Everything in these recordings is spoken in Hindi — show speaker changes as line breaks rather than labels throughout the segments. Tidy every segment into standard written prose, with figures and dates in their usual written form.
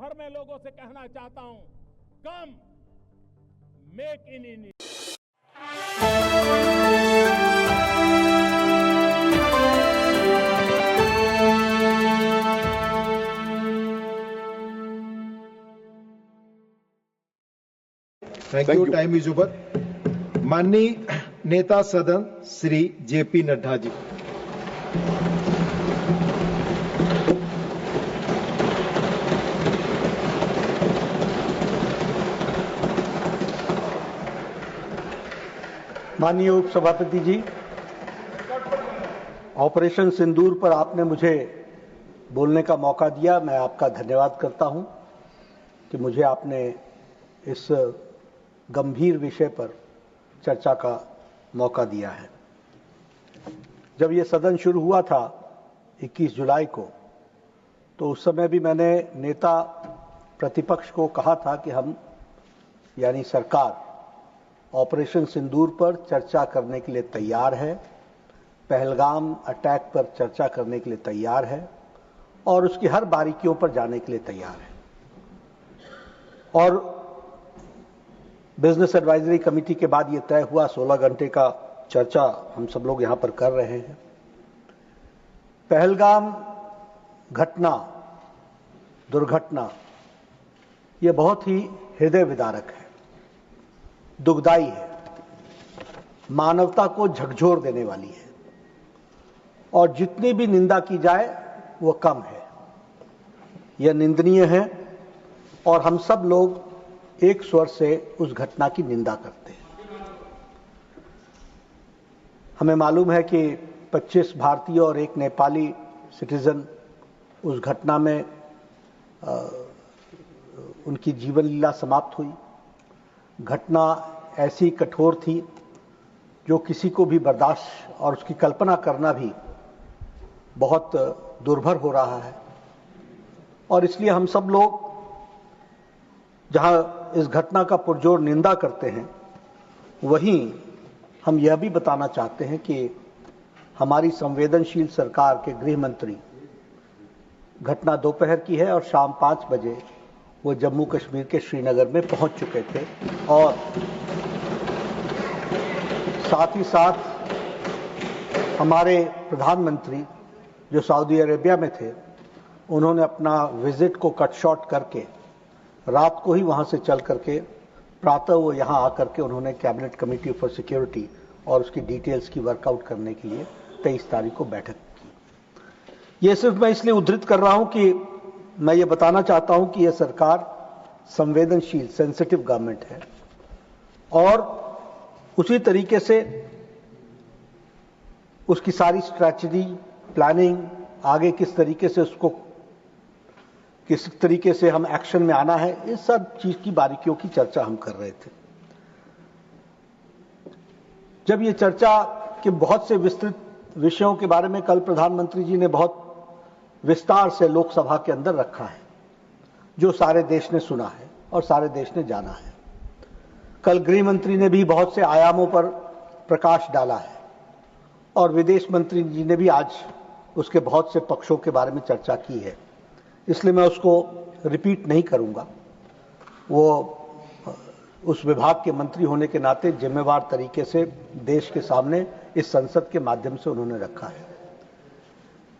भर में लोगों से कहना चाहता हूं, कम make in India.
Thank you. Time is over. माननीय नेता सदन श्री जेपी नड्डा जी।
माननीय उपसभापति जी, ऑपरेशन सिंदूर पर आपने मुझे बोलने का मौका दिया। मैं आपका धन्यवाद करता हूं कि मुझे आपने इस गंभीर विषय पर चर्चा का मौका दिया है। जब ये सदन शुरू हुआ था 21 जुलाई को, तो उस समय भी मैंने नेता प्रतिपक्ष को कहा था कि हम यानी सरकार ऑपरेशन सिंदूर पर चर्चा करने के लिए तैयार है, पहलगाम अटैक पर चर्चा करने के लिए तैयार है और उसकी हर बारीकियों पर जाने के लिए तैयार है। और बिजनेस एडवाइजरी कमेटी के बाद ये तय हुआ, 16 घंटे का चर्चा हम सब लोग यहां पर कर रहे हैं। पहलगाम घटना, दुर्घटना, ये बहुत ही हृदय विदारक है, दुखदाई है, मानवता को झकझोर देने वाली है और जितनी भी निंदा की जाए वो कम है। यह निंदनीय है और हम सब लोग एक स्वर से उस घटना की निंदा करते हैं। हमें मालूम है कि 25 भारतीय और एक नेपाली सिटीजन उस घटना में उनकी जीवन लीला समाप्त हुई। घटना ऐसी कठोर थी जो किसी को भी बर्दाश्त और उसकी कल्पना करना भी बहुत दुर्भर हो रहा है। और इसलिए हम सब लोग जहां इस घटना का पुरजोर निंदा करते हैं, वहीं हम यह भी बताना चाहते हैं कि हमारी संवेदनशील सरकार के गृह मंत्री, घटना दोपहर की है और शाम 5 बजे वो जम्मू कश्मीर के श्रीनगर में पहुंच चुके थे और साथ ही साथ हमारे प्रधानमंत्री जो सऊदी अरेबिया में थे, उन्होंने अपना विजिट को कट शॉर्ट करके रात को ही वहां से चल करके प्रातः वो यहां आकर के उन्होंने कैबिनेट कमेटी फॉर सिक्योरिटी और उसकी डिटेल्स की वर्कआउट करने के लिए 23 तारीख को बैठक की। ये सिर्फ मैं इसलिए उद्धृत कर रहा हूं कि मैं ये बताना चाहता हूं कि यह सरकार संवेदनशील, सेंसिटिव गवर्नमेंट है और उसी तरीके से उसकी सारी स्ट्रैटेजी, प्लानिंग, आगे किस तरीके से उसको किस तरीके से हम एक्शन में आना है, इस सब चीज की बारीकियों की चर्चा हम कर रहे थे। जब ये चर्चा के बहुत से विस्तृत विषयों के बारे में कल प्रधानमंत्री जी ने बहुत विस्तार से लोकसभा के अंदर रखा है, जो सारे देश ने सुना है और सारे देश ने जाना है। कल गृह मंत्री ने भी बहुत से आयामों पर प्रकाश डाला है और विदेश मंत्री जी ने भी आज उसके बहुत से पक्षों के बारे में चर्चा की है, इसलिए मैं उसको रिपीट नहीं करूंगा। वो उस विभाग के मंत्री होने के नाते जिम्मेवार तरीके से देश के सामने इस संसद के माध्यम से उन्होंने रखा है।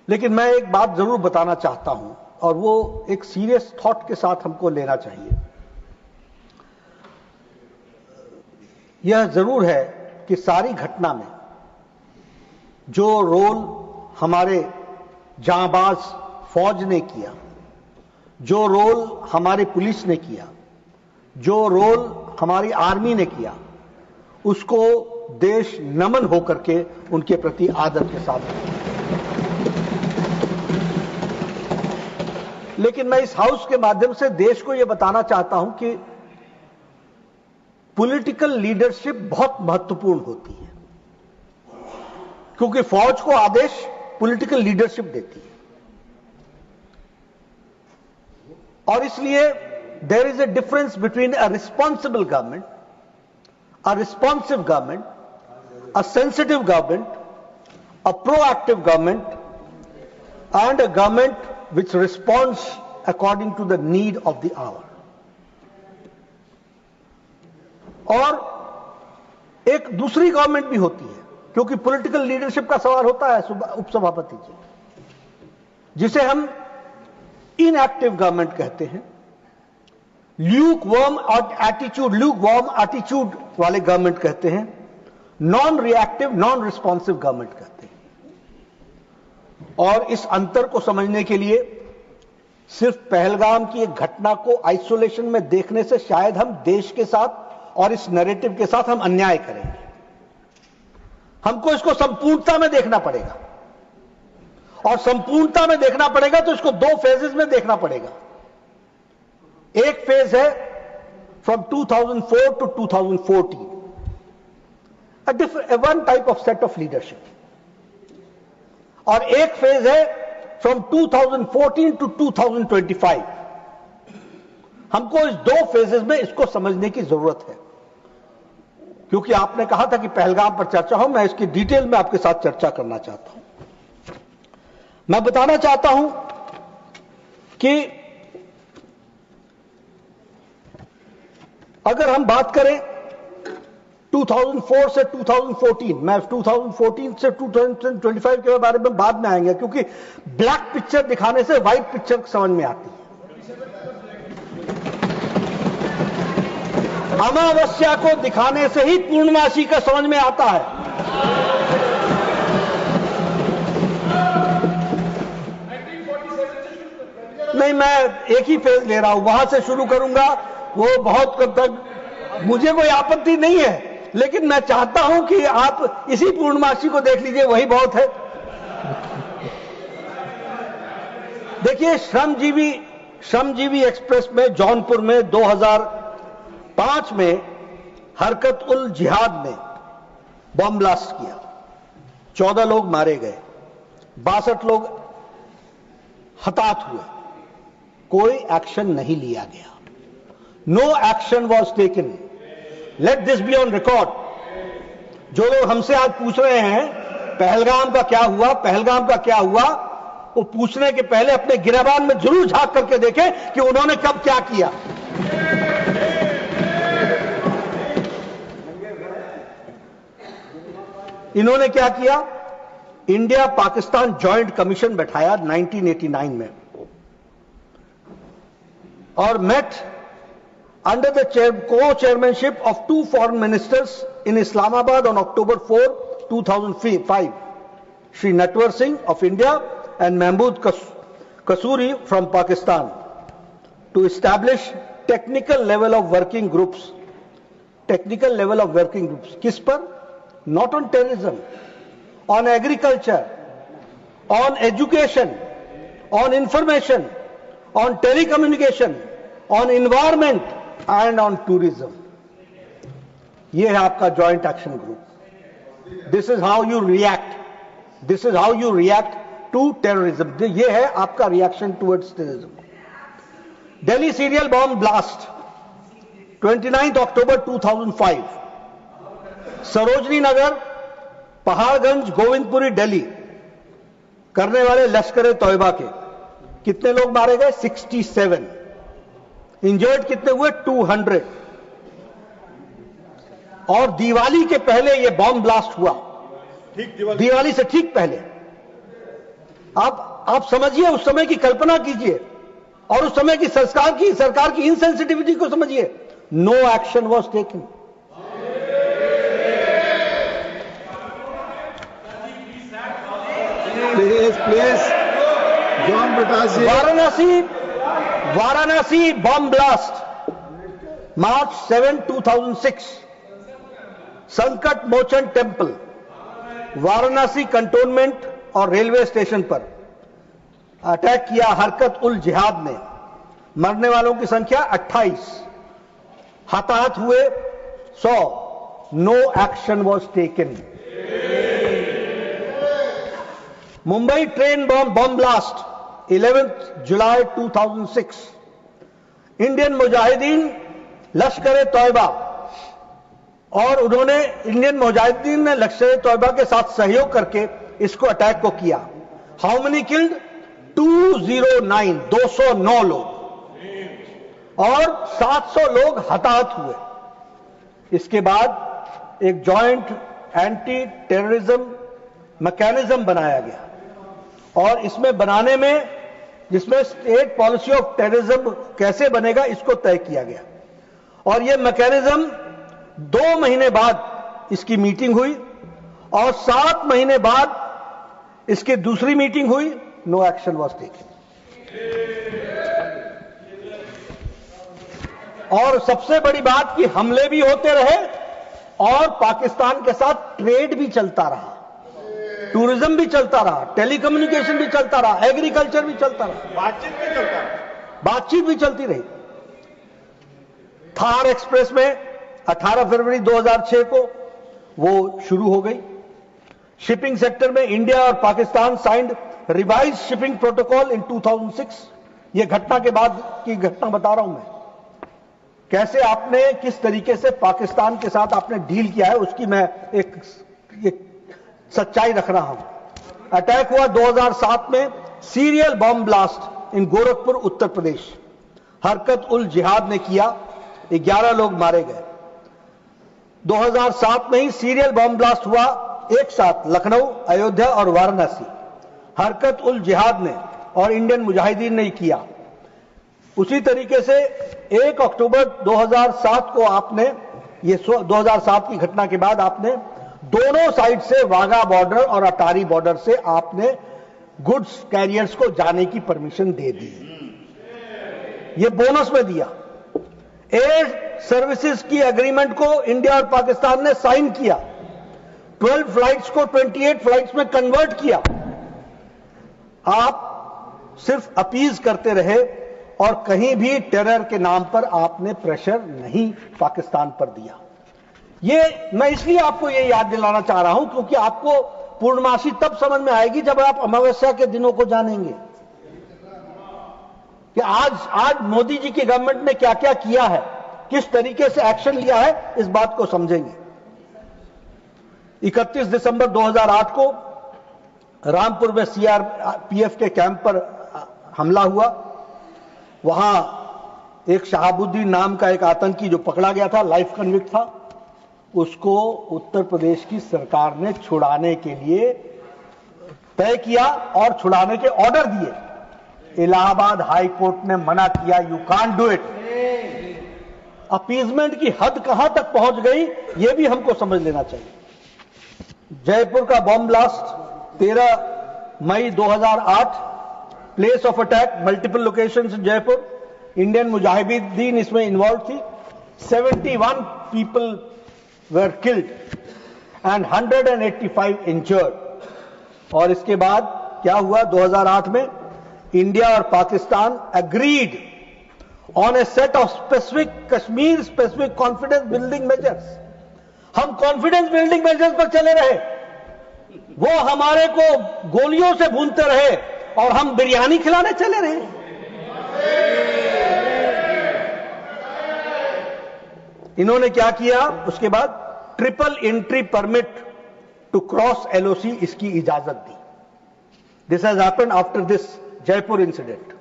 लेकिन मैं एक बात जरूर बताना चाहता हूं और वो एक सीरियस थॉट के साथ हमको लेना चाहिए। यह जरूर है कि सारी घटना में जो रोल हमारे जांबाज फौज ने किया, जो रोल हमारी पुलिस ने किया, जो रोल हमारी आर्मी ने किया, उसको देश नमन होकर के उनके प्रति आदर के साथ। लेकिन मैं इस हाउस के माध्यम से देश को यह बताना चाहता हूं कि पॉलिटिकल लीडरशिप बहुत महत्वपूर्ण होती है, क्योंकि फौज को आदेश पॉलिटिकल लीडरशिप देती है और इसलिए there is a difference between a responsible government, a responsive government, a sensitive government, a proactive government and a government which responds according to the need of the hour. और एक दूसरी गवर्नमेंट भी होती है, क्योंकि पॉलिटिकल लीडरशिप का सवाल होता है उपसभापति जी, जिसे हम इनएक्टिव गवर्नमेंट कहते हैं, ल्यूकवार्म एटीट्यूड वाले गवर्नमेंट कहते हैं, non reactive non responsive government कहते हैं। और इस अंतर को समझने के लिए सिर्फ पहलगाम की एक घटना को आइसोलेशन में देखने से शायद हम देश के साथ और इस नैरेटिव के साथ हम अन्याय करेंगे। हमको इसको संपूर्णता में देखना पड़ेगा, और संपूर्णता में देखना पड़ेगा तो इसको दो फेजेस में देखना पड़ेगा। एक फेज है from 2004 to 2014, one type of set of leadership, और एक फेज है फ्रॉम 2014 टू 2025। हमको इस दो फेजेस में इसको समझने की जरूरत है, क्योंकि आपने कहा था कि पहलगाम पर चर्चा हो, मैं इसकी डिटेल में आपके साथ चर्चा करना चाहता हूं। मैं बताना चाहता हूं कि अगर हम बात करें 2004 से 2014, मैं 2014 से 2025 के बारे में बाद में आएंगे, क्योंकि ब्लैक पिक्चर दिखाने से व्हाइट पिक्चर समझ में आती है। अमावस्या को दिखाने से ही पूर्णमासी का समझ में आता है। नहीं, मैं एक ही फेज ले रहा हूं, वहां से शुरू करूंगा, वो बहुत तक मुझे कोई आपत्ति नहीं है, लेकिन मैं चाहता हूं कि आप इसी पूर्णमासी को देख लीजिए, वही बहुत है। देखिए, श्रमजीवी एक्सप्रेस में जौनपुर में 2005 में हरकत उल जिहाद ने बम ब्लास्ट किया, 14 लोग मारे गए, 62 लोग हताहत हुए, कोई एक्शन नहीं लिया गया। No action was taken. Let this be on record. जो लोग हमसे आज पूछ रहे हैं पहलगाम का क्या हुआ, पहलगाम का क्या हुआ, वो पूछने के पहले अपने गिरबान में जरूर झांक करके देखें कि उन्होंने कब क्या किया। इन्होंने क्या किया? इंडिया पाकिस्तान जॉइंट कमीशन बैठाया 1989 में, और met under the co-chairmanship of two foreign ministers in Islamabad on October 4, 2005, Shri Natwar Singh of India and Mahmood Kasuri from Pakistan, to establish technical level of working groups. Technical level of working groups. किस पर? Not on terrorism, on agriculture, on education, on information, on telecommunication, on environment, and on tourism. ये है आपका joint action group. This is how you react. This is how you react to terrorism. ये है आपका reaction towards terrorism. Delhi serial bomb blast, 29th October 2005. Sarojini Nagar, Paharganj, Govindpuri, Delhi करने वाले लश्कर तौयबा के कितने लोग मारे गए? 67। इंजर्ड कितने हुए? 200। और दिवाली के पहले यह बॉम्ब ब्लास्ट हुआ, दिवाली से ठीक पहले। आप समझिए, उस समय की कल्पना कीजिए, और उस समय की सरकार की इनसेंसिटिविटी को समझिए। No action was taken.
Please John Brittas. Varanasi bomb blast, March 7, 2006, Sankat Mochan temple, Varanasi cantonment और रेलवे स्टेशन पर अटैक किया हरकत उल जिहाद ने। मरने वालों की संख्या 28, हताहत हुए 100। No action was taken. Mumbai train bomb blast, 11th July 2006, Indian Mujahideen Lashkar Taiba, और उन्होंने इंडियन मुजाहिदीन ने लश्कर तौयबा के साथ सहयोग करके इसको अटैक को किया। How many killed?
209 लोग और 700 लोग हताहत हुए। इसके बाद एक जॉइंट एंटी टेररिज्म मैकेनिज्म बनाया गया और इसमें बनाने में, जिसमें स्टेट पॉलिसी ऑफ टेररिज्म कैसे बनेगा इसको तय किया गया और यह मैकेनिज्म 2 महीने बाद इसकी मीटिंग हुई और 7 महीने बाद इसकी दूसरी मीटिंग हुई। No action was taken. और सबसे बड़ी बात कि हमले भी होते रहे और पाकिस्तान के साथ ट्रेड भी चलता रहा, टूरिज्म भी चलता रहा, टेलीकम्युनिकेशन भी चलता रहा, एग्रीकल्चर भी चलता रहा, बातचीत भी चलती रही। थार एक्सप्रेस में 18 फरवरी 2006 को वो शुरू हो गई। शिपिंग सेक्टर में इंडिया और Pakistan signed revise shipping protocol इन 2006। यह घटना के बाद की घटना बता रहा हूं मैं, कैसे आपने किस तरीके से पाकिस्तान के साथ आपने डील किया है उसकी मैं एक सच्चाई रख रहा हूं। अटैक हुआ 2007 में, serial bomb blast in Gorakhpur Uttar Pradesh. हरकत उल जिहाद ने किया, 11 लोग मारे गए। 2007 में ही सीरियल बॉम्ब ब्लास्ट हुआ एक साथ लखनऊ, अयोध्या और वाराणसी। हरकत उल जिहाद ने और इंडियन मुजाहिदीन ने किया। उसी तरीके से 1 अक्टूबर 2007 को आपने, ये 2007 की घटना के बाद आपने दोनों साइड से वाघा बॉर्डर और अटारी बॉर्डर से आपने गुड्स कैरियर्स को जाने की परमिशन दे दी। ये बोनस में दिया। एयर सर्विसेज की एग्रीमेंट को इंडिया और पाकिस्तान ने साइन किया। 12 फ्लाइट्स को 28 फ्लाइट्स में कन्वर्ट किया। आप सिर्फ अपीज करते रहे और कहीं भी टेरर के नाम पर आपने प्रेशर नहीं पाकिस्तान पर दिया। ये मैं इसलिए आपको ये याद दिलाना चाह रहा हूं क्योंकि आपको पूर्णमासी तब समझ में आएगी जब आप अमावस्या के दिनों को जानेंगे कि आज मोदी जी की गवर्नमेंट ने क्या क्या किया है, किस तरीके से एक्शन लिया है, इस बात को समझेंगे। 31 दिसंबर 2008 को रामपुर में सीआरपीएफ के कैंप पर हमला हुआ। वहां एक शहाबुद्दीन नाम का एक आतंकी जो पकड़ा गया था, लाइफ कन्विक्ट था, उसको उत्तर प्रदेश की सरकार ने छुड़ाने के लिए तय किया और छुड़ाने के ऑर्डर दिए। इलाहाबाद हाई कोर्ट ने मना किया, you can't do it. Appeasement की हद कहां तक पहुंच गई यह भी हमको समझ लेना चाहिए। जयपुर का बॉम्ब ब्लास्ट 13 मई 2008, place of attack multiple locations in Jaipur. Indian Mujahideen इसमें इन्वॉल्व थी। 71 people were killed and 185 injured। और इसके बाद क्या हुआ 2008 में, इंडिया और Pakistan agreed on a set of specific Kashmir specific confidence building measures। हम confidence building measures पर चले रहे, वो हमारे को गोलियों से भूनते रहे और हम बिरयानी खिलाने चले रहे। इन्होंने क्या किया उसके बाद, triple entry permit to cross LOC इसकी इजाजत दी। This has happened after this Jaipur incident.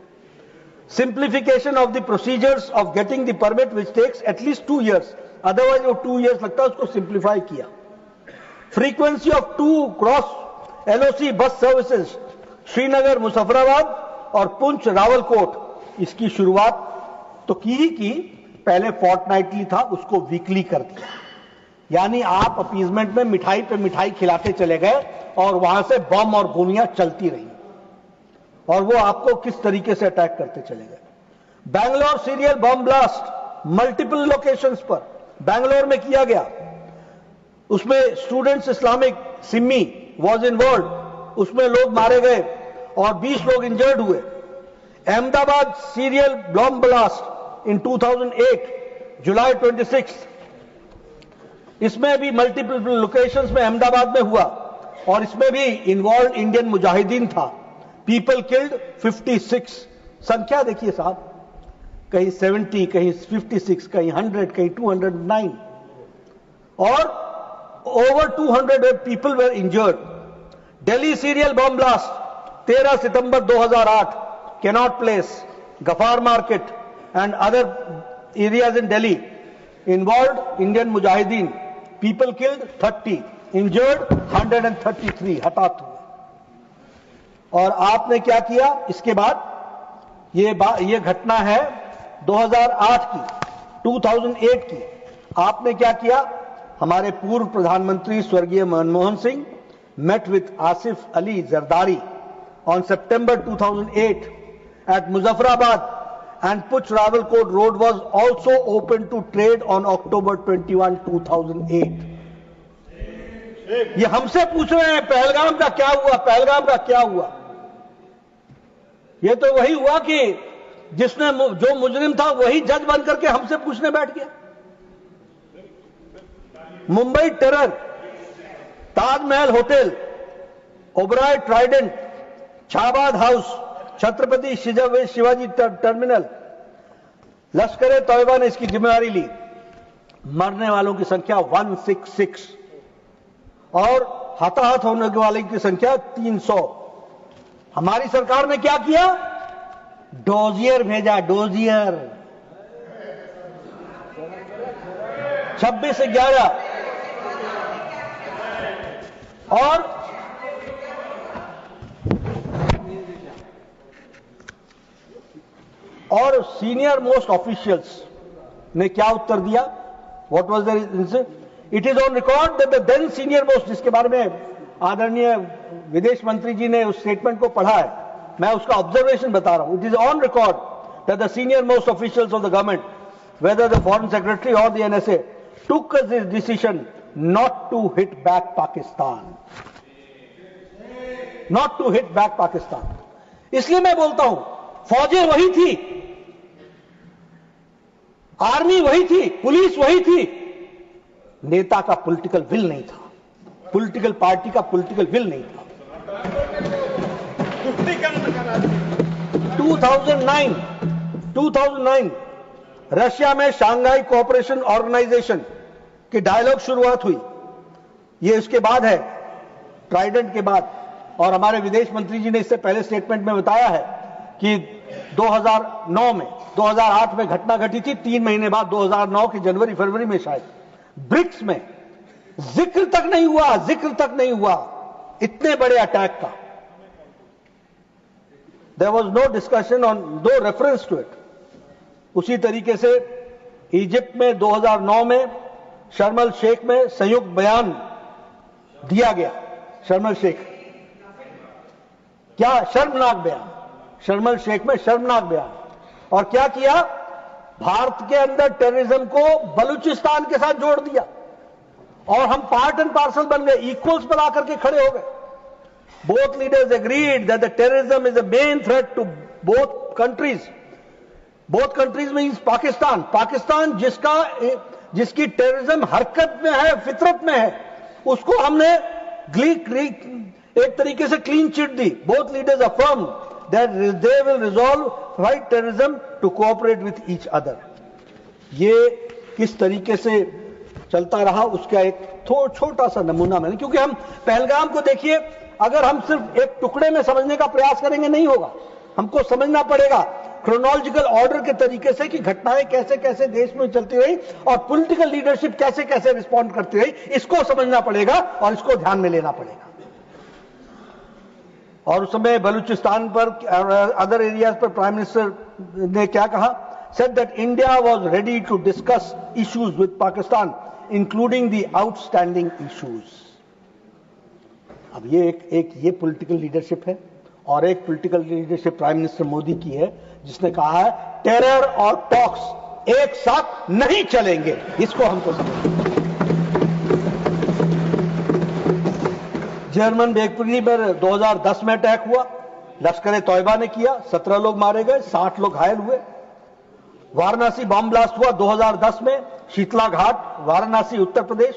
Simplification of the procedures of getting the permit which takes at least 2 years, otherwise वो 2 years लगता है, उसको सिंप्लीफाई किया। Frequency of 2 cross LOC bus services Srinagar Muzaffarabad और पुंछ रावलकोट, इसकी शुरुआत तो की ही की, पहले फोर्टनाइटली था, उसको वीकली कर दिया। यानी आप अपीजमेंट में मिठाई पे मिठाई खिलाते चले गए और वहां से बम और गोलियां चलती रही और वो आपको किस तरीके से अटैक करते चले गए। Bangalore serial bomb blast multiple locations पर बैंगलोर में किया गया। उसमें students Islamic Simi was involve, उसमें लोग मारे गए और 20 लोग इंजर्ड हुए। Ahmedabad serial bomb blast in 2008 जुलाई 26, इसमें भी मल्टीपल लोकेशंस में अहमदाबाद में हुआ और इसमें भी इन्वॉल्व इंडियन मुजाहिदीन था। पीपल किल्ड 56, संख्या देखिए साहब, कहीं 70, कहीं 56, कहीं 100, कहीं 209 और over 200 people were injured. Delhi serial bomb blast 13 सितंबर 2008 Connaught Place, Ghaffar market and other areas in Delhi involved Indian Mujahideen, people killed 30, injured 133, हताहत हुए। और आपने क्या किया इसके बाद? ये घटना है 2008 की, 2008 की। आपने क्या किया? हमारे पूर्व प्रधानमंत्री स्वर्गीय Manmohan Singh met with Asif Ali Zardari on September 2008 at Muzaffarabad, and Puch Rawalkot Road was also open to trade on October 21, 2008. ये हमसे पूछ रहे हैं पहलगाम का क्या हुआ, पहलगाम का क्या हुआ? ये तो वही हुआ कि जिसने जो मुजरिम था वही जज बन करके हमसे पूछने बैठ गया। Mumbai terror, Taj Mahal hotel, Oberoi Trident, Shahbad house, Chhatrapati Shivaji terminal, Lashkar Taiba ने इसकी जिम्मेदारी ली। मरने वालों की संख्या 166 और हताहत होने वाले की संख्या 300। हमारी सरकार ने क्या किया? डोजियर भेजा, डोजियर 26/11 और सीनियर मोस्ट ऑफिशियल्स ने क्या उत्तर दिया? What was there? It is on record that the then senior most, जिसके बारे में आदरणीय विदेश मंत्री जी ने उस स्टेटमेंट को पढ़ा है, मैं उसका ऑब्जर्वेशन बता रहा हूं। It is on record that the senior most officials of the government, whether the foreign secretary और the NSA, took this decision not to hit back Pakistan. Not to hit back Pakistan. इसलिए मैं बोलता हूं, फौजें वही थी, आर्मी वही थी, पुलिस वही थी, नेता का पॉलिटिकल विल नहीं था, पॉलिटिकल पार्टी का पॉलिटिकल विल नहीं था। 2009 रशिया में शांघाई कोऑपरेशन ऑर्गेनाइजेशन की डायलॉग शुरुआत हुई। ये उसके बाद है, ट्राइडेंट के बाद। और हमारे विदेश मंत्री जी ने इससे पहले स्टेटमेंट में बताया है कि 2009 में, 2008 में घटना घटी थी, 3 महीने बाद 2009 के जनवरी फरवरी में शायद ब्रिक्स में जिक्र तक नहीं हुआ इतने बड़े अटैक का। There was no discussion on, no reference to it. उसी तरीके से इजिप्ट में 2009 में शर्म अल शेख में संयुक्त बयान दिया गया। शर्म अल शेख, क्या शर्मनाक बयान, शर्म अल शेख में शर्मनाक बयान। और क्या किया? भारत के अंदर टेररिज्म को बलूचिस्तान के साथ जोड़ दिया और हम पार्ट एंड पार्सल बन गए, इक्वल्स पर आकर के खड़े हो गए। Both leaders agreed that the terrorism is a main threat to both countries. Both countries means Pakistan जिसकी टेररिज्म हरकत में है, फितरत में है, उसको हमने एक तरीके से क्लीन चिट दी। Both leaders affirm that they will resolve fight terrorism to cooperate with each other. ये किस तरीके से चलता रहा उसका एक छोटा सा नमूना मैंने, क्योंकि हम पहलगाम को देखिए, अगर हम सिर्फ एक टुकड़े में समझने का प्रयास करेंगे नहीं होगा, हमको समझना पड़ेगा क्रोनोलॉजिकल ऑर्डर के तरीके से कि घटनाएं कैसे कैसे देश में चलती रही और पॉलिटिकल लीडरशिप कैसे कैसे रिस्पॉन्ड करती रही, इसको समझना पड़ेगा और इसको ध्यान में लेना पड़ेगा। और उस समय बलूचिस्तान पर, अदर एरियाज पर प्राइम मिनिस्टर ने क्या कहा? said that India was ready to discuss issues with Pakistan, including the outstanding issues. अब ये पॉलिटिकल लीडरशिप है और एक political leadership prime minister Modi की है, जिसने कहा है टेरर और टॉक्स एक साथ नहीं चलेंगे। इसको हमको समझना। जर्मन बेगपुरी पर 2010 में अटैक हुआ, लश्कर तैयबा ने किया, 17 लोग मारे गए, 60 लोग घायल हुए। वाराणसी बम ब्लास्ट हुआ 2010 में, शीतला घाट, वाराणसी, उत्तर प्रदेश।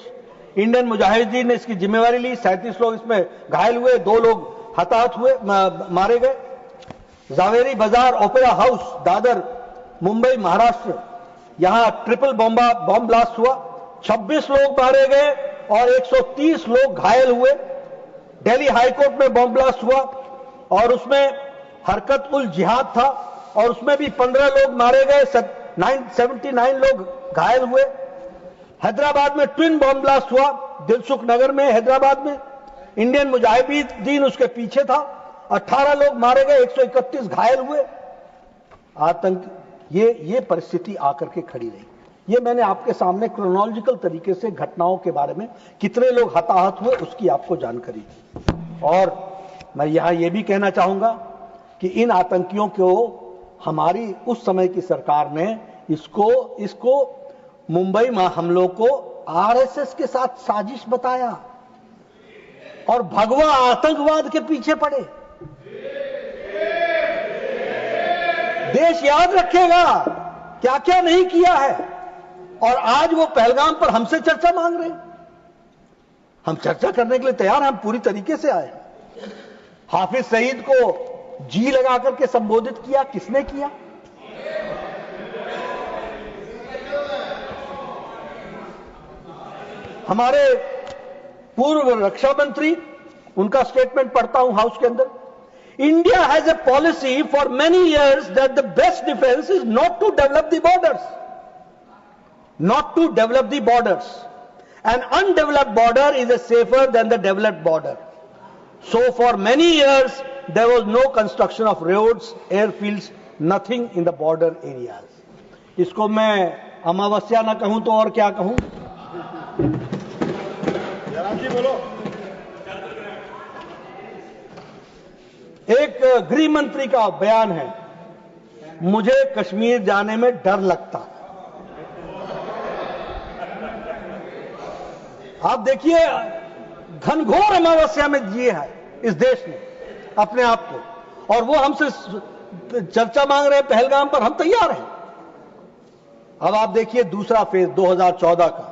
इंडियन मुजाहिदीन ने इसकी जिम्मेवारी ली, 37 लोग इसमें घायल हुए, 2 लोग हताहत हुए, मारे गए। जावेरी बाजार ओपेरा हाउस, दादर, मुंबई, महाराष्ट्र, यहां ट्रिपल बम ब्लास्ट हुआ, 26 लोग मारे गए और 130 लोग घायल हुए। दिल्ली हाईकोर्ट में बम ब्लास्ट हुआ और उसमें हरकत उल जिहाद था और उसमें भी 15 लोग मारे गए, 79 लोग घायल हुए। हैदराबाद में ट्विन बॉम्ब ब्लास्ट हुआ, दिलसुख नगर में, हैदराबाद में। इंडियन मुजाहिदीन उसके पीछे था, 18 लोग मारे गए, 131 घायल हुए। आतंक, ये परिस्थिति आकर के खड़ी रही। ये मैंने आपके सामने क्रोनोलॉजिकल तरीके से घटनाओं के बारे में कितने लोग हताहत हुए उसकी आपको जानकारी दी। और मैं यहां यह भी कहना चाहूंगा कि इन आतंकियों को हमारी उस समय की सरकार ने इसको मुंबई में हमलों को आरएसएस के साथ साजिश बताया और भगवा आतंकवाद के पीछे पड़े। देश याद रखेगा क्या क्या नहीं किया है, और आज वो पहलगाम पर हमसे चर्चा मांग रहे हैं। हम चर्चा करने के लिए तैयार हैं, हम पूरी तरीके से आए। हाफिज सईद को जी लगा करके संबोधित किया, किसने किया? हमारे पूर्व रक्षा मंत्री, उनका स्टेटमेंट पढ़ता हूं हाउस के अंदर। India has a policy for many years that the best defence is not to develop the borders, not to develop the borders. An undeveloped border is safer than the developed border. So for many years there was no construction of roads, airfields, nothing in the border areas. इसको मैं अमावस्या ना कहूं तो और क्या कहूं? बोलो। एक गृह मंत्री का बयान है, मुझे कश्मीर जाने में डर लगता। आप देखिए, घनघोर अमावस्या में जिए है इस देश ने अपने आप को, और वो हमसे चर्चा मांग रहे हैं पहलगाम पर। हम तैयार हैं। अब आप देखिए दूसरा फेज 2014 का,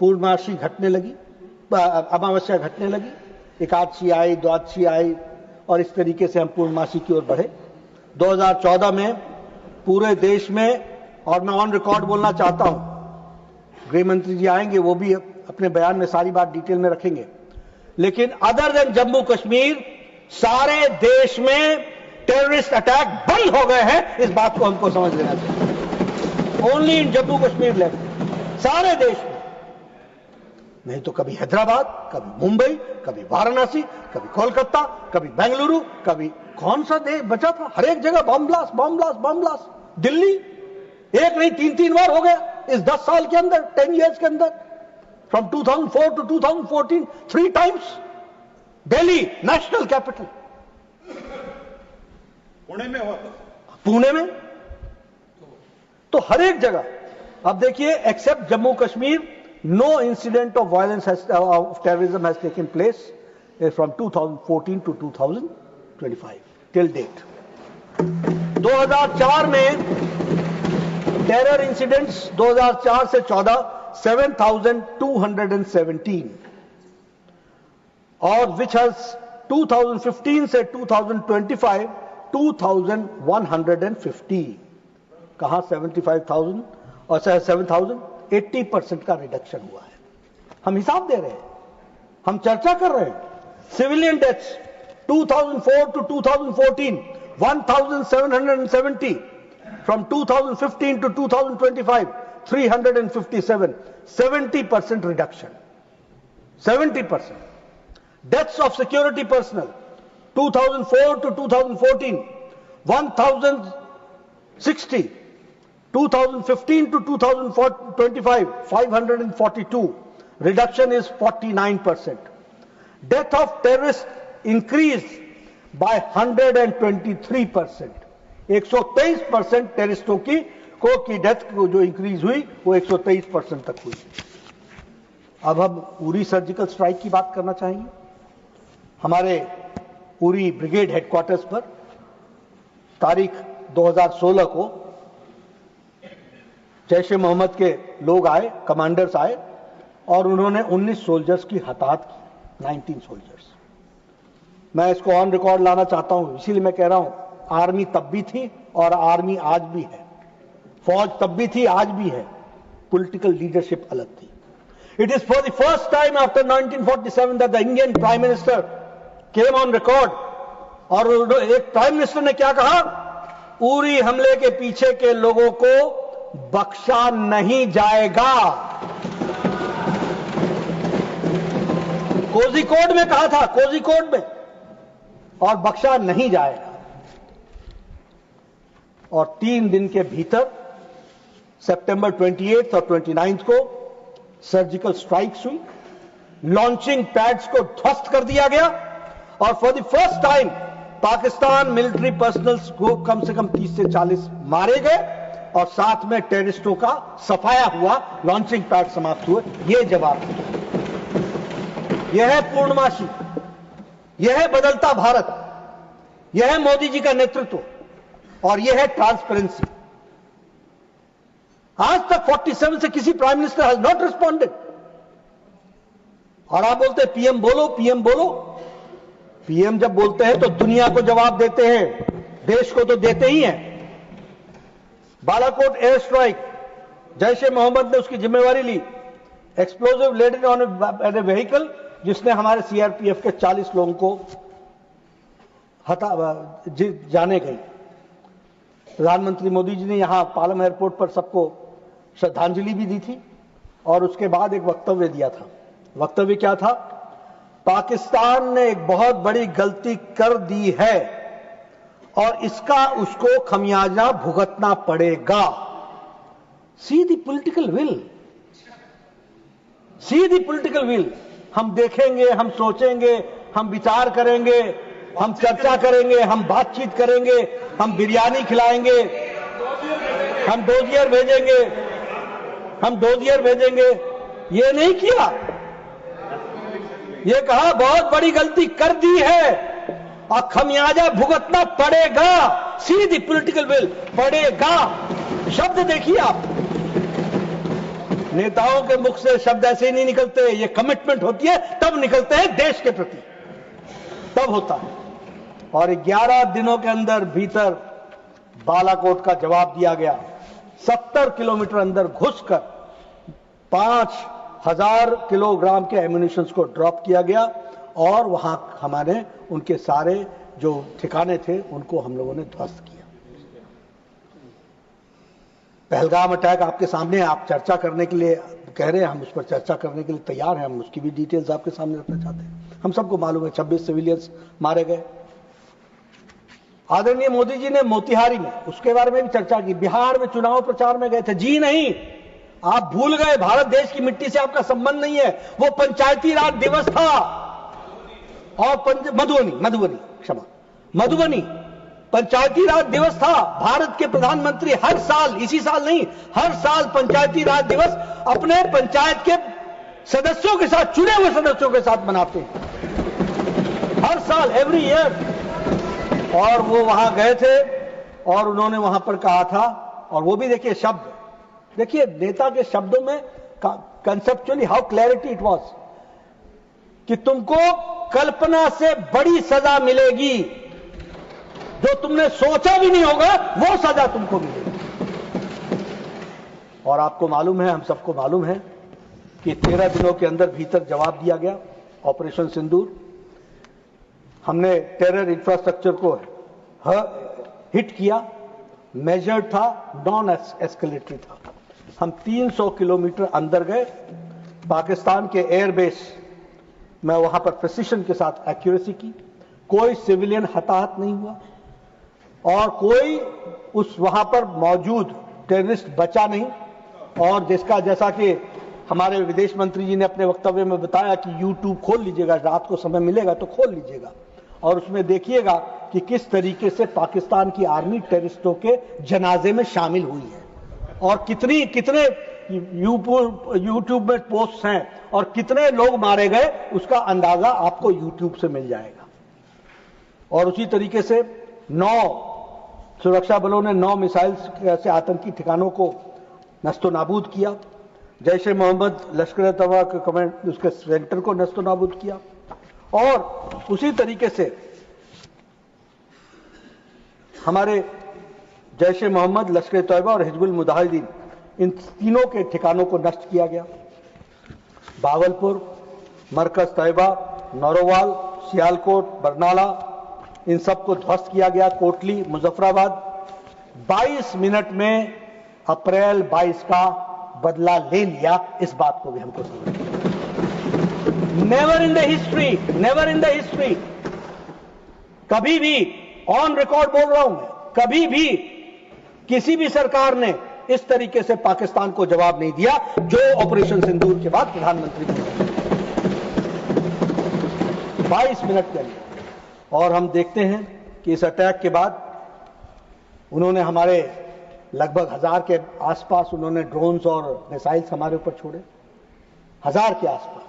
पूर्णमासी घटने लगी, अमावस्या घटने लगी, एकादशी आई, द्वादशी आई, और इस तरीके से हम पूर्णमासी की ओर बढ़े। 2014 में पूरे देश में, और मैं ऑन रिकॉर्ड बोलना चाहता हूं, गृह मंत्री जी आएंगे, वो भी अपने बयान में सारी बात डिटेल में रखेंगे, लेकिन अदर देन जम्मू कश्मीर सारे देश में टेररिस्ट अटैक बंद हो गए हैं। इस बात को हमको समझ लेना चाहिए। Only in Jammu Kashmir left, सारे देश में नहीं तो कभी हैदराबाद, कभी मुंबई, कभी वाराणसी, कभी कोलकाता, कभी बेंगलुरु, कभी कौन सा देश बचा था? हर एक जगह bomb blast, bomb blast, bomb blast. Delhi एक नहीं 3 बार हो गया इस 10 साल के अंदर, 10 इयर्स के अंदर। From 2004 to 2014, 3 times. Delhi, national capital.
Pune में हुआ था।
पुणे में तो हर एक जगह। अब देखिए, except Jammu Kashmir, no incident of violence of terrorism has taken place from 2014 to 2025 till date. 2004 में टेरर इंसिडेंट्स 2004 से 14 7,217, और which has 2015 से 2025 2,150। कहां 75,000 और 7,000, 80% का रिडक्शन हुआ है। हम हिसाब दे रहे हैं, हम चर्चा कर रहे हैं। Civilian deaths 2004 to 2014 1,770, from 2015 to 2025 357, 70% reduction, 70%. Deaths of security personnel 2004 to 2014 1,060, 2015 to 2025 542, reduction is 49%. Death of terrorists increased by 123%. 123% टेररिस्टों की डेथ जो इंक्रीज हुई वो 123% तक हुई। अब हम उरी सर्जिकल स्ट्राइक की बात करना चाहेंगे। हमारे उरी ब्रिगेड हेडक्वार्टर्स पर तारीख 2016 को जैश ए मोहम्मद के लोग आए, कमांडर्स आए, और उन्होंने 19 सोल्जर्स की हताहत की, 19 सोल्जर्स। मैं इसको ऑन रिकॉर्ड लाना चाहता हूं, इसीलिए मैं कह रहा हूं, आर्मी तब भी थी और आर्मी आज भी है, फौज तब भी थी, आज भी है, पॉलिटिकल लीडरशिप अलग थी। It is for the first time after 1947 that the Indian Prime Minister came on record और एक प्राइम मिनिस्टर ने क्या कहा, उरी हमले के पीछे के लोगों को बख्शा नहीं जाएगा। कोझिकोड में कहा था, कोझिकोड में, और बख्शा नहीं जाएगा। और 3 दिन के भीतर सितंबर 28 और 29 को सर्जिकल स्ट्राइक्स हुई, लॉन्चिंग पैड्स को ध्वस्त कर दिया गया और for the first time Pakistan military personnels को कम से कम 30 से 40 मारे गए और साथ में टेररिस्टों का सफाया हुआ, लॉन्चिंग पैड समाप्त हुए। यह जवाब दिया। यह है पूर्णमासी, यह है बदलता भारत, यह है मोदी जी का नेतृत्व और यह है ट्रांसपेरेंसी। आज तक 47 से किसी prime minister has not responded. और आप बोलते हैं पीएम बोलो, पीएम बोलो। पीएम जब बोलते हैं तो दुनिया को जवाब देते हैं, देश को तो देते ही हैं। बालाकोट एयर स्ट्राइक, जैश ए मोहम्मद ने उसकी जिम्मेवारी ली। Explosive laden on a vehicle, जिसने हमारे सीआरपीएफ के 40 लोगों को जाने गई। प्रधानमंत्री मोदी जी ने यहां पालम एयरपोर्ट पर सबको श्रद्धांजलि भी दी थी और उसके बाद एक वक्तव्य दिया था। वक्तव्य क्या था? पाकिस्तान ने एक बहुत बड़ी गलती कर दी है और इसका उसको खमियाजा भुगतना पड़ेगा। See the political will, see the political will. हम देखेंगे, हम सोचेंगे, हम विचार करेंगे, हम चर्चा करेंगे, हम बातचीत करेंगे, हम बिरयानी खिलाएंगे, हम डोजियर भेजेंगे, हम डोजियर भेजेंगे। ये नहीं किया। ये कहा बहुत बड़ी गलती कर दी है और खमियाजा भुगतना पड़ेगा। सी द पॉलिटिकल विल, पड़ेगा। शब्द देखिए आप, नेताओं के मुख से शब्द ऐसे ही नहीं निकलते। ये कमिटमेंट होती है तब निकलते हैं देश के प्रति, तब होता है। और 11 दिनों के अंदर भीतर बालाकोट का जवाब दिया गया। 70 किलोमीटर अंदर घुसकर 5000 किलोग्राम के एम्यूनिशंस को ड्रॉप किया गया और वहां हमारे उनके सारे जो ठिकाने थे उनको हम लोगों ने ध्वस्त किया। पहलगाम अटैक आपके सामने, आप चर्चा करने के लिए कह रहे हैं, हम उस पर चर्चा करने के लिए तैयार हैं। हम उसकी भी डिटेल्स आपके सामने रखना चाहते हैं। हम सबको मालूम है 26 सिविलियंस मारे गए। आदरणीय मोदी जी ने मोतिहारी में, उसके बारे में भी चर्चा की। बिहार में चुनाव प्रचार में गए थे। जी नहीं, आप भूल गए, भारत देश की मिट्टी से आपका संबंध नहीं है। वो पंचायती राज दिवस था और मधुबनी पंचायती राज दिवस था। भारत के प्रधानमंत्री हर साल, इसी साल नहीं, हर साल पंचायती राज दिवस अपने पंचायत के सदस्यों के साथ, चुने हुए सदस्यों के साथ मनाते हैं हर साल, एवरी ईयर। और वो वहां गए थे और उन्होंने वहां पर कहा था, और वो भी देखिए शब्द, देखिए नेता के शब्दों में conceptually how clarity it was, कि तुमको कल्पना से बड़ी सजा मिलेगी, जो तुमने सोचा भी नहीं होगा वो सजा तुमको मिलेगी। और आपको मालूम है, हम सबको मालूम है कि 13 दिनों के अंदर भीतर जवाब दिया गया। ऑपरेशन सिंदूर, हमने टेरर इंफ्रास्ट्रक्चर को हिट किया, मेजर्ड था, नॉन एस्केलेटरी था। हम 300 किलोमीटर अंदर गए। पाकिस्तान के एयरबेस में वहां पर प्रिसिशन के साथ एक्यूरेसी की। कोई सिविलियन हताहत नहीं हुआ और कोई उस वहां पर मौजूद टेररिस्ट बचा नहीं। और जिसका, जैसा कि हमारे विदेश मंत्री जी ने अपने वक्तव्य में बताया कि यूट्यूब खोल लीजिएगा, रात को समय मिलेगा तो खोल लीजिएगा और उसमें देखिएगा कि किस तरीके से पाकिस्तान की आर्मी टेररिस्टों के जनाजे में शामिल हुई है और कितने यूट्यूब में पोस्ट हैं और कितने लोग मारे गए, उसका अंदाजा आपको यूट्यूब से मिल जाएगा। और उसी तरीके से 9 सुरक्षा बलों ने 9 मिसाइल्स से आतंकी ठिकानों को नस्तो नाबूद किया। जैश ए मोहम्मद, लश्कर तैयबा के कमांड, उसके सेंटर को नस्तो नाबूद किया। और उसी तरीके से हमारे जैश ए मोहम्मद, लश्कर तैयबा और हिजबुल मुजाहिदीन, इन तीनों के ठिकानों को नष्ट किया गया। बावलपुर, मरकज तैयबा, नौरोवाल, सियालकोट, बरनाला इन सबको ध्वस्त किया गया। कोटली, मुजफ्फराबाद, 22 मिनट में अप्रैल 22 का बदला ले लिया। इस बात को भी हमको समझना। नेवर इन द हिस्ट्री, कभी भी, ऑन रिकॉर्ड बोल रहा हूं मैं, कभी भी किसी भी सरकार ने इस तरीके से पाकिस्तान को जवाब नहीं दिया जो ऑपरेशन सिंदूर के बाद प्रधानमंत्री ने 22 मिनट के अंदर। और हम देखते हैं कि इस अटैक के बाद उन्होंने हमारे लगभग 1000 के आसपास उन्होंने ड्रोन्स और मिसाइल्स हमारे ऊपर छोड़े, 1000 के आसपास।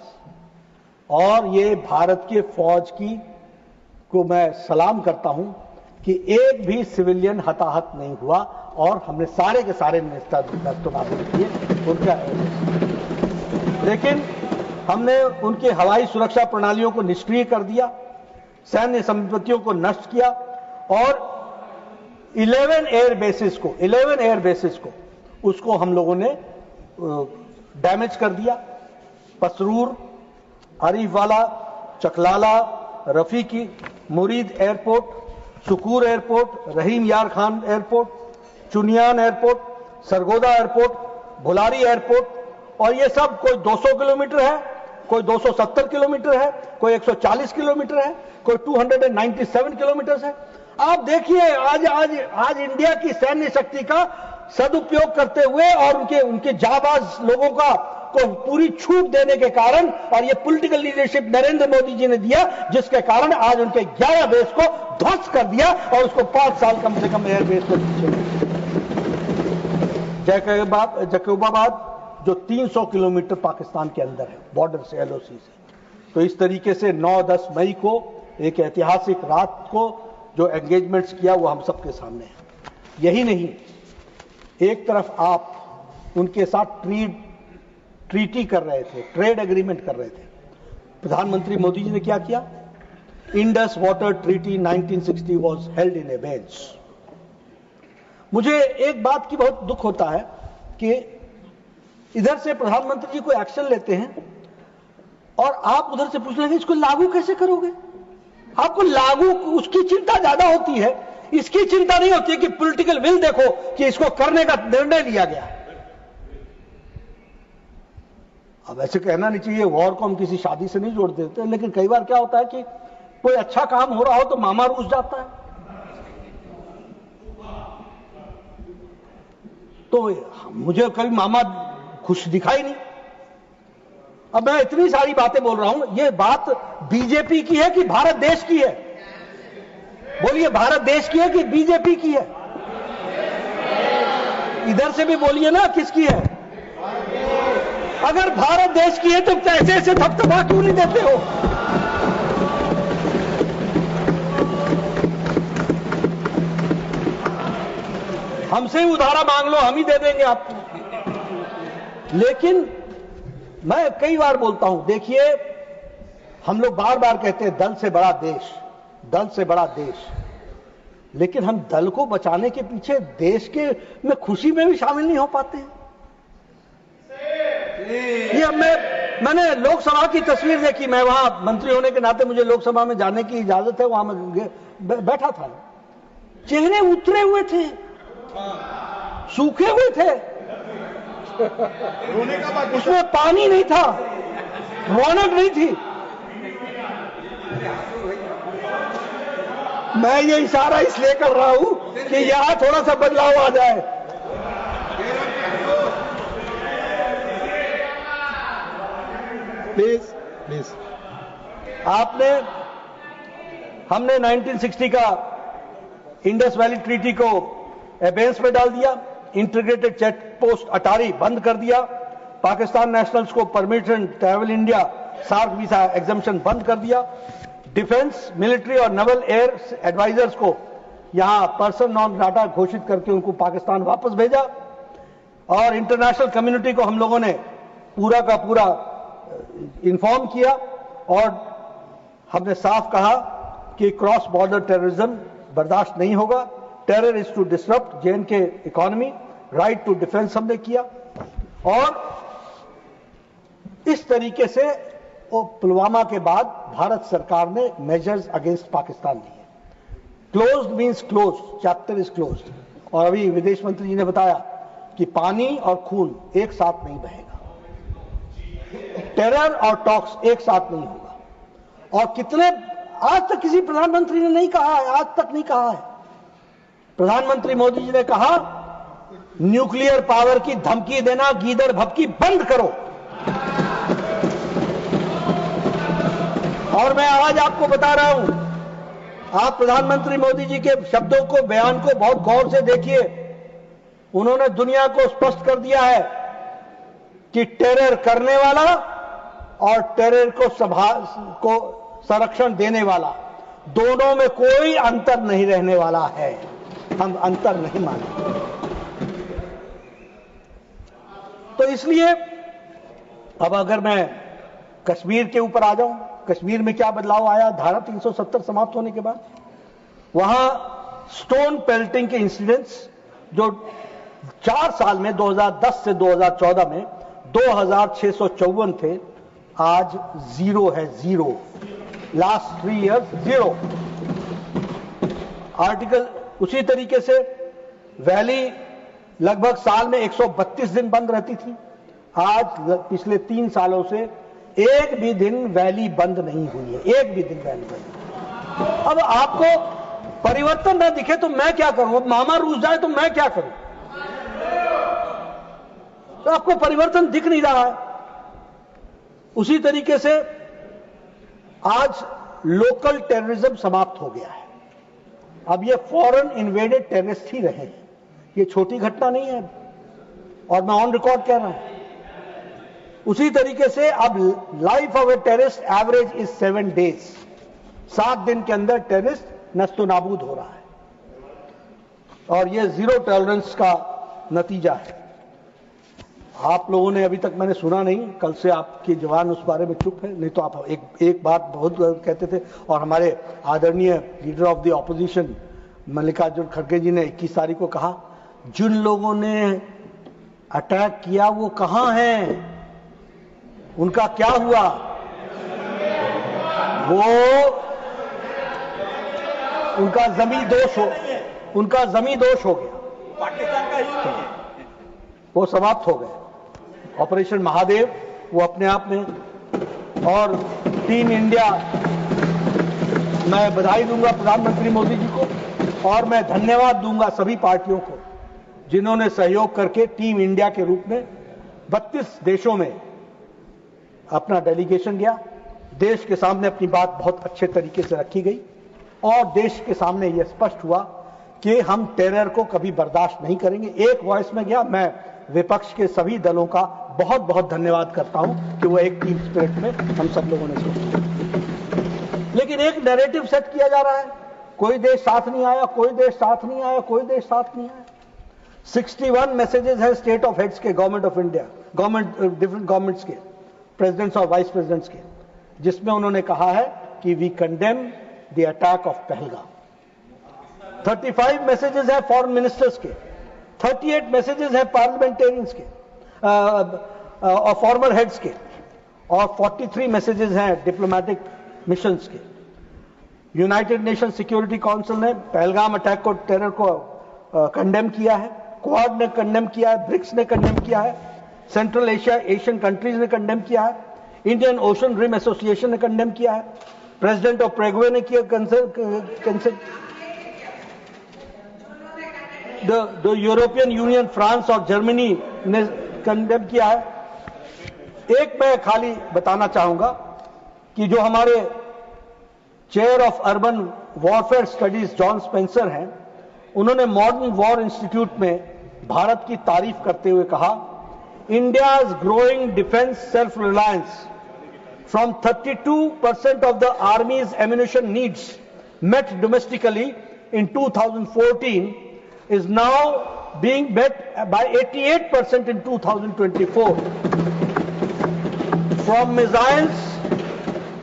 और ये भारत के फौज की को मैं सलाम करता हूं कि एक भी सिविलियन हताहत नहीं हुआ और हमने सारे के सारे नेस्तनाबूद किए उनका। लेकिन हमने उनके हवाई सुरक्षा प्रणालियों को निष्क्रिय कर दिया, सैन्य संपत्तियों को नष्ट किया और 11 एयर बेसिस को उसको हम लोगों ने डैमेज कर दिया। Pasrur, Arifwala, Chaklala, Rafiqui, Murid airport, Sukkur airport, Rahim Yar Khan airport, Chunian airport, Sargodha airport, Bhulari airport. और ये सब कोई 200 किलोमीटर है, कोई 270 किलोमीटर है, कोई 140 किलोमीटर है, कोई 297 किलोमीटर है। आप देखिए आज इंडिया की सैन्य शक्ति का सदुपयोग करते हुए और उनके जाबाज लोगों को पूरी छूट देने के कारण, और ये पॉलिटिकल लीडरशिप नरेंद्र मोदी जी ने दिया, जिसके कारण आज उनके 11 बेस को ध्वस्त कर दिया और उसको 5 साल कम से कम एयरबेस को जैकबाबाद जो 300 किलोमीटर पाकिस्तान के अंदर है बॉर्डर से, एलओसी से। तो इस तरीके से 9-10 मई को एक ऐतिहासिक रात को जो एंगेजमेंट्स किया वो हम सबके सामने है। यही नहीं, एक तरफ आप उनके साथ ट्रीटी कर रहे थे, ट्रेड एग्रीमेंट कर रहे थे। प्रधानमंत्री मोदी जी ने क्या किया? Indus water treaty 1960 was held in abeyance. मुझे एक बात की बहुत दुख होता है कि इधर से प्रधानमंत्री जी कोई एक्शन लेते हैं और आप उधर से पूछ रहे हैं इसको लागू कैसे करोगे। आपको लागू उसकी चिंता ज्यादा होती है, इसकी चिंता नहीं होती है कि पॉलिटिकल विल देखो कि इसको करने का निर्णय लिया गया है। अब ऐसे कहना नहीं चाहिए, वॉर को हम किसी शादी से नहीं जोड़ देते, लेकिन कई बार क्या होता है कि कोई अच्छा काम हो रहा हो तो मामा रूस जाता है। तो मुझे कभी मामा खुश दिखाई नहीं। अब मैं इतनी सारी बातें बोल रहा हूं, ये बात बीजेपी की है कि भारत देश की है? बोलिए, भारत देश की है कि बीजेपी की है? इधर से भी बोलिए ना, किसकी है? अगर भारत देश की है तो ऐसे ऐसे थपथपा क्यों नहीं देते हो? हमसे ही उधारा मांग लो, हम ही दे देंगे आपको। लेकिन मैं कई बार बोलता हूं, देखिए हम लोग बार बार कहते हैं दल से बड़ा देश, दल से बड़ा देश, लेकिन हम दल को बचाने के पीछे देश के में खुशी में भी शामिल नहीं हो पाते हैं। ये मैंने लोकसभा की तस्वीर देखी, मैं वहां मंत्री होने के नाते मुझे लोकसभा में जाने की इजाजत है, वहां मैं बैठा था, चेहरे उतरे हुए थे, सूखे हुए थे, उसमें पानी नहीं था, रौनक नहीं थी। मैं ये इशारा इसलिए कर रहा हूं कि यहां थोड़ा सा बदलाव आ जाए। प्लीज हमने 1960 का इंडस वैली ट्रीटी को एबेंस में डाल दिया, इंटीग्रेटेड चेक पोस्ट अटारी बंद कर दिया, पाकिस्तान नेशनल्स को permission travel India SAARC visa exemption बंद कर दिया, डिफेंस, मिलिट्री और नेवल एयर एडवाइजर्स को यहां पर्सन नॉन ग्राटा घोषित करके उनको पाकिस्तान वापस भेजा, और इंटरनेशनल कम्युनिटी को हम लोगों ने पूरा का पूरा इन्फॉर्म किया, और हमने साफ कहा कि क्रॉस बॉर्डर टेररिज्म बर्दाश्त नहीं होगा, terror is to disrupt J and K economy, right to defence हमने किया। और इस तरीके से पुलवामा के बाद भारत सरकार ने मेजर्स अगेंस्ट पाकिस्तान लिए। Closed means closed, chapter is closed. और अभी विदेश मंत्री जी ने बताया कि पानी और खून एक साथ नहीं बहेगा, टेरर और टॉक्स एक साथ नहीं होगा। और कितने, आज तक किसी प्रधानमंत्री ने नहीं कहा है, आज तक नहीं कहा है। प्रधानमंत्री मोदी जी ने कहा न्यूक्लियर पावर की धमकी देना, गीदड़ भभकी बंद करो। और मैं आज आपको बता रहा हूं, आप प्रधानमंत्री मोदी जी के शब्दों को, बयान को बहुत गौर से देखिए। उन्होंने दुनिया को स्पष्ट कर दिया है कि टेरर करने वाला और टेरर को संरक्षण देने वाला, दोनों में कोई अंतर नहीं रहने वाला है। हम अंतर नहीं मानेंगे। तो इसलिए अब अगर मैं कश्मीर के ऊपर आ जाऊं, कश्मीर में क्या बदलाव आया धारा 370 समाप्त होने के बाद? वहां स्टोन पेल्टिंग के इंसिडेंट्स जो 4 साल में 2010 से 2014 में 2654 थे, आज 0 है, 0। Last 3 years 0। आर्टिकल उसी तरीके से वैली लगभग साल में 132 दिन बंद रहती थी, आज पिछले 3 सालों से एक भी दिन वैली बंद नहीं हुई है, एक भी दिन वैली बंद। अब आपको परिवर्तन न दिखे तो मैं क्या करूं? मामा रूस जाए तो मैं क्या करूं? तो आपको परिवर्तन दिख नहीं रहा है। उसी तरीके से आज लोकल टेररिज्म समाप्त हो गया है। अब ये फॉरेन इन्वेडेड टेररिस्ट ही रहे, ये छोटी घटना नहीं है, और मैं ऑन रिकॉर्ड कह रहा हूं। उसी तरीके से अब life of a terrorist average is 7 days। 7 दिन के अंदर टेररिस्ट नस्तो नाबूद हो रहा है, और यह 0 टॉलरेंस का नतीजा है। आप लोगों ने अभी तक मैंने सुना नहीं, कल से आपके जवान उस बारे में चुप है, नहीं तो आप एक बात बहुत कहते थे। और हमारे आदरणीय leader of the opposition Mallikarjun खड़गे जी ने 21 तारीख को कहा, जिन लोगों ने अटैक किया वो कहां हैं, उनका क्या हुआ? वो उनका जमी दोष हो गया, पाकिस्तान का ही वो समाप्त हो गए। ऑपरेशन महादेव वो अपने आप में, और टीम इंडिया, मैं बधाई दूंगा प्रधानमंत्री मोदी जी को, और मैं धन्यवाद दूंगा सभी पार्टियों को जिन्होंने सहयोग करके टीम इंडिया के रूप में 32 देशों में अपना डेलीगेशन गया। देश के सामने अपनी बात बहुत अच्छे तरीके से रखी गई, और देश के सामने यह स्पष्ट हुआ कि हम टेरर को कभी बर्दाश्त नहीं करेंगे। एक वॉइस में गया। मैं विपक्ष के सभी दलों का बहुत बहुत धन्यवाद करता हूं कि वो एक टीम स्पिरिट में हम सब लोगों ने सोचा। लेकिन एक नैरेटिव सेट किया जा रहा है, कोई देश साथ नहीं आया, कोई देश साथ नहीं आया, कोई देश साथ नहीं आया। 61 मैसेजेस हैं स्टेट ऑफ हेड्स के, government of India, different governments के, प्रेसिडेंट्स और वाइस प्रेसिडेंट्स के, जिसमें उन्होंने कहा है कि we condemn the attack of Pahalgam. 35 messages हैं फॉरेन मिनिस्टर्स के, 38 मैसेजेस हैं पार्लियामेंटेरियंस के और फॉर्मर हेड्स के, और 43 मैसेजेस हैं डिप्लोमेटिक मिशंस के। यूनाइटेड नेशन सिक्योरिटी काउंसिल ने पहलगाम अटैक को, टेरर को कंडेम किया है, क्वाड ने कंडेम किया है, ब्रिक्स ने कंडेम किया है, सेंट्रल एशियन कंट्रीज ने कंडेम किया है, इंडियन ओशन रिम एसोसिएशन ने कंडेम किया है, प्रेसिडेंट ऑफ प्रेगवे ने किया द यूरोपियन यूनियन, फ्रांस और जर्मनी ने कंडेम किया है। एक मैं खाली बताना चाहूंगा कि जो हमारे chair of urban warfare studies John Spencer हैं, उन्होंने मॉडर्न वॉर इंस्टीट्यूट में भारत की तारीफ करते हुए कहा, India's growing defense self-reliance from 32% of the Army's ammunition needs met domestically in 2014 is now being met by 88% in 2024. From missiles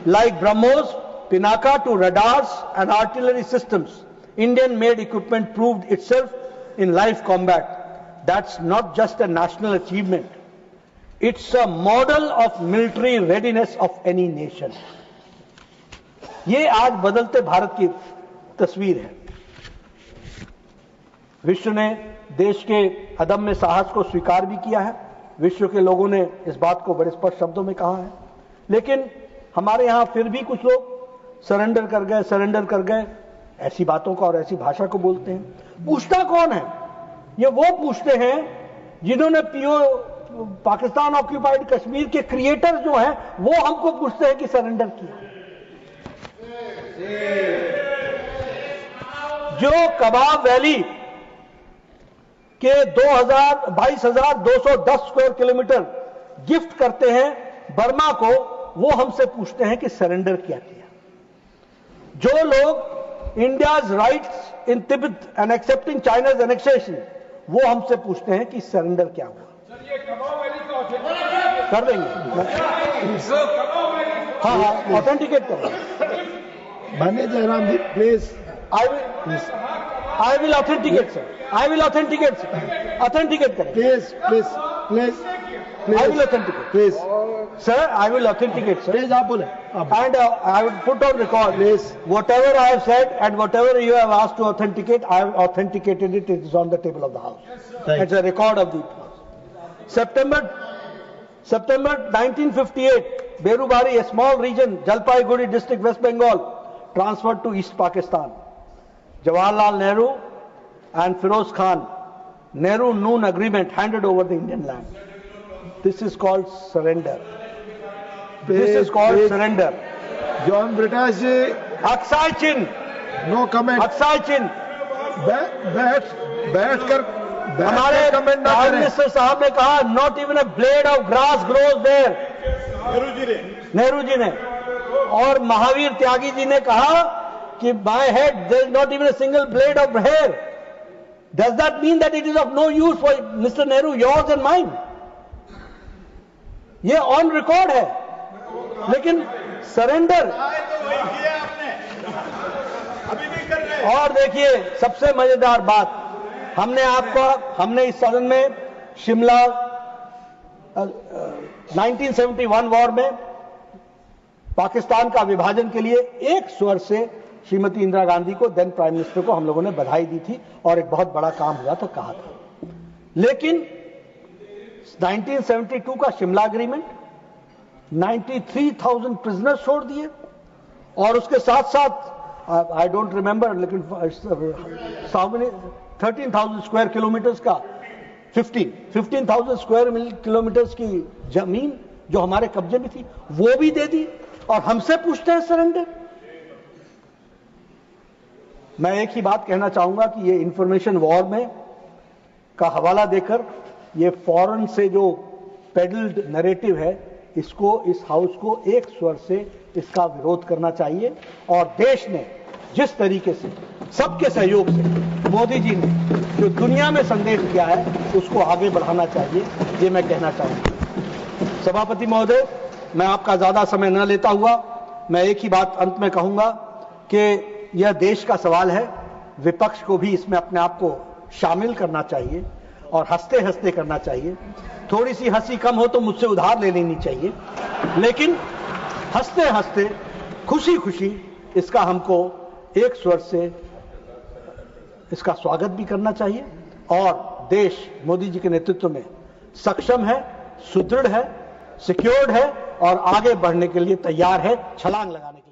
like BrahMos, Pinaka to radars and artillery systems, Indian-made equipment proved itself in live combat. That's not just a national achievement. It's a model of military readiness of any nation. ये आज बदलते भारत की तस्वीर है। विश्व ने देश के अदम्य साहस को स्वीकार भी किया है। विश्व के लोगों ने इस बात को बड़े स्पष्ट शब्दों में कहा है। लेकिन हमारे यहां फिर भी कुछ लोग सरेंडर कर गए ऐसी बातों का और ऐसी भाषा को बोलते हैं। पूछता कौन है? ये वो पूछते हैं जिन्होंने पाकिस्तान ऑक्यूपाइड कश्मीर के क्रिएटर जो हैं वो हमको पूछते हैं कि सरेंडर किया। जो कबाब वैली के 22,210 स्क्वायर किलोमीटर गिफ्ट करते हैं बर्मा को, वो हमसे पूछते हैं कि सरेंडर क्या किया। जो लोग India's rights in Tibet and accepting China's annexation, वो हमसे पूछते हैं कि सरेंडर क्या हुआ। कर देंगे, हाँ, ऑथेंटिकेट कर।
माननीय जयराम जी please,
I will authenticate, sir. I will authenticate, sir. Authenticate करें.
Please please please
I will authenticate.
Please
Sir, I will authenticate, sir.
Please आप बोले।
And I will put on record,
Please.
whatever I have said and whatever you have asked to authenticate, I have authenticated it. It is on the table of the House. It's a record of the House. September 1958, Berubari, a small region, Jalpaiguri district, West Bengal, transferred to East Pakistan. Jawaharlal Nehru and Firoz Khan, Nehru-Noon agreement handed over the Indian land. This is called surrender. This is called surrender.
John Brittas ji,
Aksai Chin,
no comment.
Aksai Chin.
बैठकर
हमारे
कमेंट ना
प्राइम
करें।
मिनिस्टर साहब ने कहा, not even a blade of grass grows there. Nehru ji ने और महावीर त्यागी जी ने कहा कि my head there is not even a single blade of hair. Does that mean that it is of no use for Mr. Nehru, yours and mine? ये ऑन रिकॉर्ड है। लेकिन सरेंडर, और देखिए सबसे मजेदार बात, हमने इस सदन में शिमला 1971 वॉर में पाकिस्तान का विभाजन के लिए एक स्वर से श्रीमती इंदिरा गांधी को, देन प्राइम मिनिस्टर को, हम लोगों ने बधाई दी थी और एक बहुत बड़ा काम हुआ था कहा था। लेकिन 1972 का शिमला एग्रीमेंट 93,000 प्रिजनर्स छोड़ दिए और उसके साथ साथ आई डोंट रिमेंबर, लेकिन 13,000 स्क्वायर किलोमीटर्स का 15,000 स्क्वायर किलोमीटर्स की जमीन जो हमारे कब्जे में थी वो भी दे दी और हमसे पूछते हैं सरेंडर। मैं एक ही बात कहना चाहूंगा कि ये इंफॉर्मेशन वॉर में का हवाला देकर ये फॉरेन से जो पेडल्ड नैरेटिव है, इसको, इस हाउस को एक स्वर से इसका विरोध करना चाहिए और देश ने जिस तरीके से सबके सहयोग से मोदी जी ने जो दुनिया में संदेश दिया है उसको आगे बढ़ाना चाहिए, ये मैं कहना चाहूंगा। सभापति महोदय, मैं आपका ज्यादा समय न लेता हुआ मैं एक ही बात अंत में कहूंगा कि यह देश का सवाल है, विपक्ष को भी इसमें अपने आप को शामिल करना चाहिए और हंसते हंसते करना चाहिए। थोड़ी सी हंसी कम हो तो मुझसे उधार ले लेनी चाहिए, लेकिन हंसते हंसते खुशी खुशी इसका हमको एक स्वर से इसका स्वागत भी करना चाहिए और देश मोदी जी के नेतृत्व में सक्षम है, सुदृढ़ है, सिक्योर्ड है और आगे बढ़ने के लिए तैयार है, छलांग लगाने के लिए।